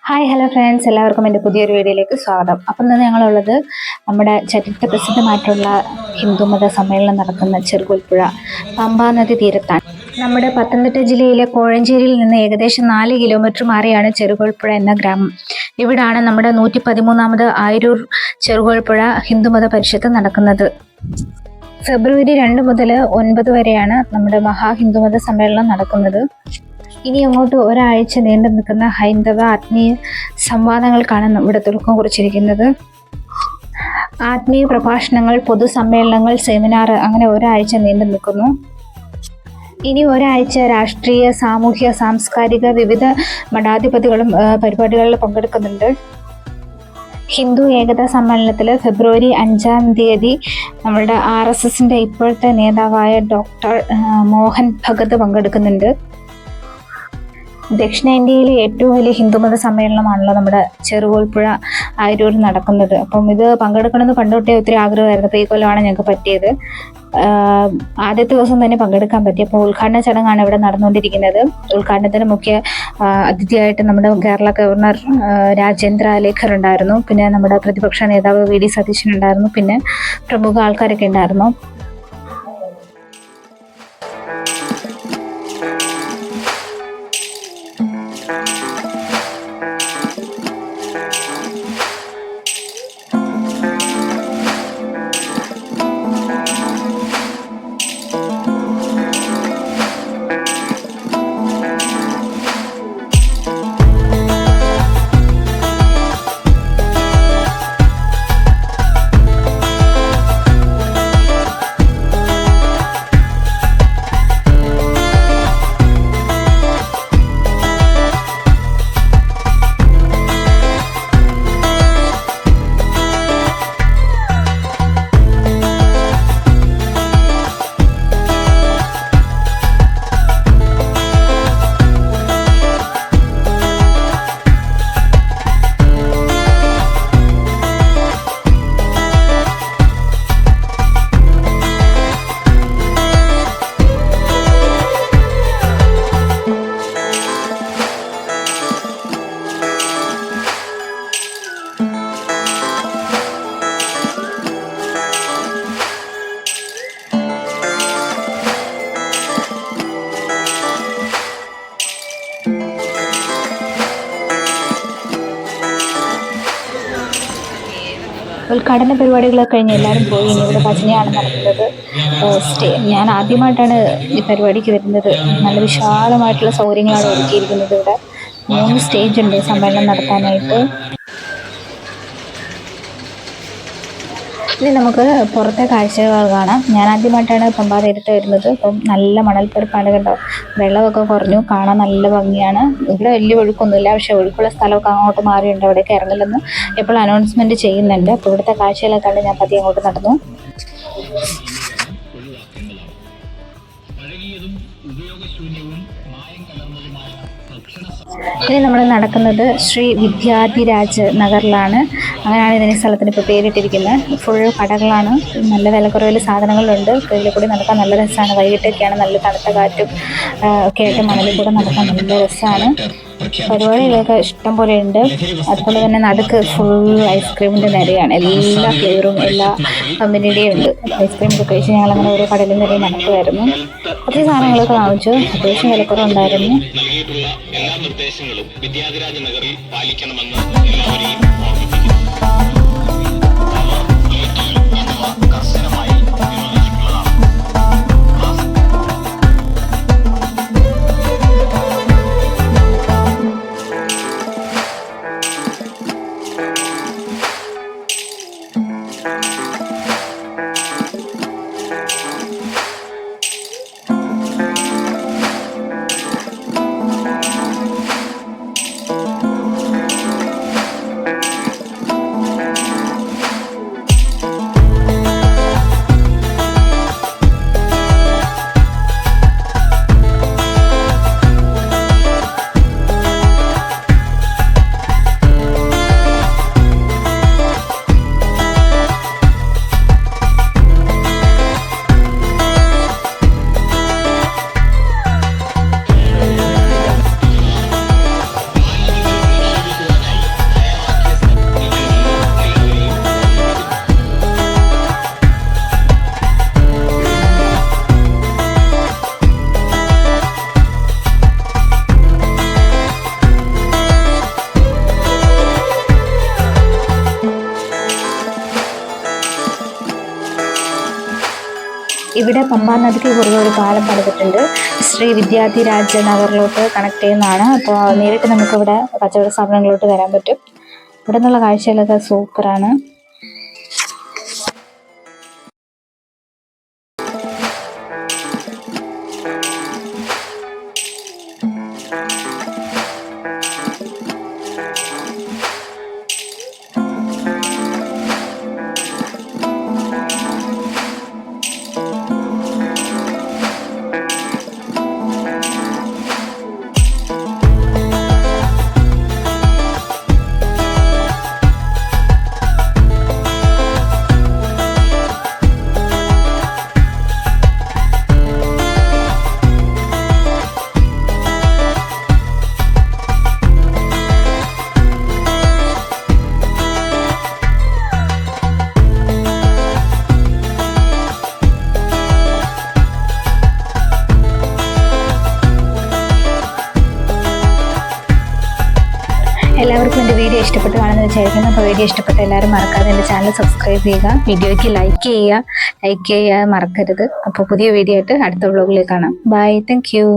Hi hello friends, എല്ലാവർക്കും എൻ്റെ പുതിയൊരു വീഡിയോയിലേക്ക് സ്വാഗതം. അപ്പം ഇന്ന് ഞങ്ങളുള്ളത് നമ്മുടെ ചരിത്ര പ്രസിദ്ധമായിട്ടുള്ള ഹിന്ദുമത സമ്മേളനം നടക്കുന്ന ചെറുകോൽപ്പുഴ പമ്പാ നദി തീരത്താണ്. നമ്മുടെ പത്തനംതിട്ട ജില്ലയിലെ കോഴഞ്ചേരിയിൽ നിന്ന് ഏകദേശം 4 കിലോമീറ്റർ മാറിയാണ് ചെറുകോൽപ്പുഴ എന്ന ഗ്രാമം. ഇവിടാണ് നമ്മുടെ 113ാമത് ആയിരൂർ ചെറുകോൽപ്പുഴ ഹിന്ദുമത പരിഷത്ത് നടക്കുന്നത്. ഫെബ്രുവരി 2 മുതൽ 9 വരെയാണ് നമ്മുടെ മഹാഹിന്ദുമത സമ്മേളനം നടക്കുന്നത്. ഇനി അങ്ങോട്ട് ഒരാഴ്ച നീണ്ടു നിൽക്കുന്ന ഹൈന്ദവ ആത്മീയ സംവാദങ്ങൾക്കാണ് ഇവിടെ തുടക്കം കുറിച്ചിരിക്കുന്നത്. ആത്മീയ പ്രഭാഷണങ്ങൾ, പൊതുസമ്മേളനങ്ങൾ, സെമിനാർ അങ്ങനെ ഒരാഴ്ച നീണ്ടു നിൽക്കുന്നു. ഇനി ഒരാഴ്ച രാഷ്ട്രീയ, സാമൂഹ്യ, സാംസ്കാരിക വിവിധ മഠാധിപതികളും പരിപാടികളിൽ പങ്കെടുക്കുന്നുണ്ട്. ഹിന്ദു ഏകതാ സമ്മേളനത്തിൽ ഫെബ്രുവരി 5-ാം തീയതി നമ്മളുടെ RSSന്റെ ഇപ്പോഴത്തെ നേതാവായ ഡോക്ടർ മോഹൻ ഭഗത് പങ്കെടുക്കുന്നുണ്ട്. ദക്ഷിണേന്ത്യയിലെ ഏറ്റവും വലിയ ഹിന്ദുമത സമ്മേളനമാണല്ലോ നമ്മുടെ ചെറുകോൽപ്പുഴ ആയിരൂർ നടക്കുന്നത്. അപ്പം ഇത് പങ്കെടുക്കണമെന്ന് പണ്ടൊട്ടേ ഒത്തിരി ആഗ്രഹമായിരുന്നു. അപ്പോൾ ഈ കൊല്ലമാണ് ഞങ്ങൾക്ക് പറ്റിയത്. ആദ്യത്തെ ദിവസം തന്നെ പങ്കെടുക്കാൻ പറ്റി. അപ്പോൾ ഉദ്ഘാടന ചടങ്ങാണ് ഇവിടെ നടന്നുകൊണ്ടിരിക്കുന്നത്. ഉദ്ഘാടനത്തിന് മുഖ്യ അതിഥിയായിട്ട് നമ്മുടെ കേരള ഗവർണർ രാജേന്ദ്ര അലേഖർ ഉണ്ടായിരുന്നു. പിന്നെ നമ്മുടെ പ്രതിപക്ഷ നേതാവ് VD സതീശൻ ഉണ്ടായിരുന്നു. പിന്നെ പ്രമുഖ ആൾക്കാരൊക്കെ ഉണ്ടായിരുന്നു. ഉദ്ഘാടന പരിപാടികളൊക്കെ കഴിഞ്ഞ് എല്ലാവരും പോയി. ഇനി ഇവിടെ ഭജനയാണ് നടക്കുന്നത്. ഞാൻ ആദ്യമായിട്ടാണ് ഈ പരിപാടിക്ക് വരുന്നത്. നല്ല വിശാലമായിട്ടുള്ള സൗകര്യങ്ങളാണ് ഒരുക്കിയിരിക്കുന്നത്. ഇവിടെ 3 സ്റ്റേജ് ഉണ്ട് സമ്മേളനം നടത്താനായിട്ട്. ഇനി നമുക്ക് പുറത്തെ കാഴ്ചകൾ കാണാം. ഞാൻ ആദ്യമായിട്ടാണ് പമ്പാ തീരത്ത് വരുന്നത്. അപ്പം നല്ല മണൽപ്പരപ്പാണ് കണ്ടോ. വെള്ളമൊക്കെ കുറഞ്ഞു, കാണാൻ നല്ല ഭംഗിയാണ്. ഇവിടെ വലിയ ഒഴുക്കൊന്നുമില്ല, പക്ഷെ ഒഴുക്കുള്ള സ്ഥലമൊക്കെ അങ്ങോട്ട് മാറിയുണ്ട്. അവിടേക്ക് ഇറങ്ങില്ലെന്ന് എപ്പോൾ അനൗൺസ്മെൻറ്റ് ചെയ്യുന്നുണ്ട്. അപ്പോൾ ഇവിടുത്തെ കാഴ്ചകളൊക്കെ കണ്ട് ഞാൻ പതിയെ അങ്ങോട്ട് നടന്നു. ഇനി നമ്മൾ നടക്കുന്നത് ശ്രീ വിദ്യാധിരാജ് നഗറിലാണ്. അങ്ങനെയാണ് ഇതിന് സ്ഥലത്തിന് ഇപ്പോൾ പേരിട്ടിരിക്കുന്നത്. ഫുൾ കടകളാണ്, നല്ല വിലക്കുറവിൽ സാധനങ്ങളുണ്ട്. ഇതിൽ കൂടി നടക്കാൻ നല്ല രസമാണ്. വൈകിട്ടൊക്കെയാണ് നല്ല തണുത്ത കാറ്റും ഒക്കെ ആയിട്ട് മണലിൽ കൂടെ നടക്കാൻ നല്ല രസമാണ്. പരിപാടികളൊക്കെ ഇഷ്ടം പോലെ ഉണ്ട്. അതുപോലെ തന്നെ നടുക്ക് ഫുൾ ഐസ്ക്രീമിൻ്റെ നിരയാണ്. എല്ലാ ഫ്ലേവറും എല്ലാ കമ്പനിയുടെയും ഉണ്ട്. ഐസ്ക്രീമൊക്കെ കഴിച്ച് ഞങ്ങളങ്ങനെ ഓരോ കടലും നിരയും നടക്കുമായിരുന്നു. കുറച്ച് സാധനങ്ങളൊക്കെ വാങ്ങിച്ചു. അത്യാവശ്യം വിലക്കുറവുണ്ടായിരുന്നു. വിദ്യാധിരാജ നഗറിൽ പാലിക്കണമെന്ന് എല്ലാവരെയും ഇവിടെ പമ്പാ നദിക്ക് കുറുകെ ഒരു പാലം പണിതിട്ടുണ്ട്. ശ്രീ വിദ്യാധിരാജ നഗറിലോട്ട് കണക്ട് ചെയ്യുന്നതാണ്. അപ്പോൾ നേരിട്ട് നമുക്കിവിടെ കച്ചവട സ്ഥാപനങ്ങളിലോട്ട് വരാൻ പറ്റും. ഇവിടെ നിന്നുള്ള കാഴ്ചകളൊക്കെ സൂപ്പറാണ്. എല്ലാവർക്കും എൻ്റെ വീഡിയോ ഇഷ്ടപ്പെട്ട് കാണുമെന്ന് വിചാരിക്കുന്നു. അപ്പോൾ വീഡിയോ ഇഷ്ടപ്പെട്ട എല്ലാവരും മറക്കാതെ എൻ്റെ ചാനൽ സബ്സ്ക്രൈബ് ചെയ്യുക, വീഡിയോയ്ക്ക് ലൈക്ക് ചെയ്യുക മറക്കരുത്. അപ്പോൾ പുതിയ വീഡിയോ ആയിട്ട് അടുത്ത വ്ളോഗിലേക്ക് കാണാം. Bye, thank U.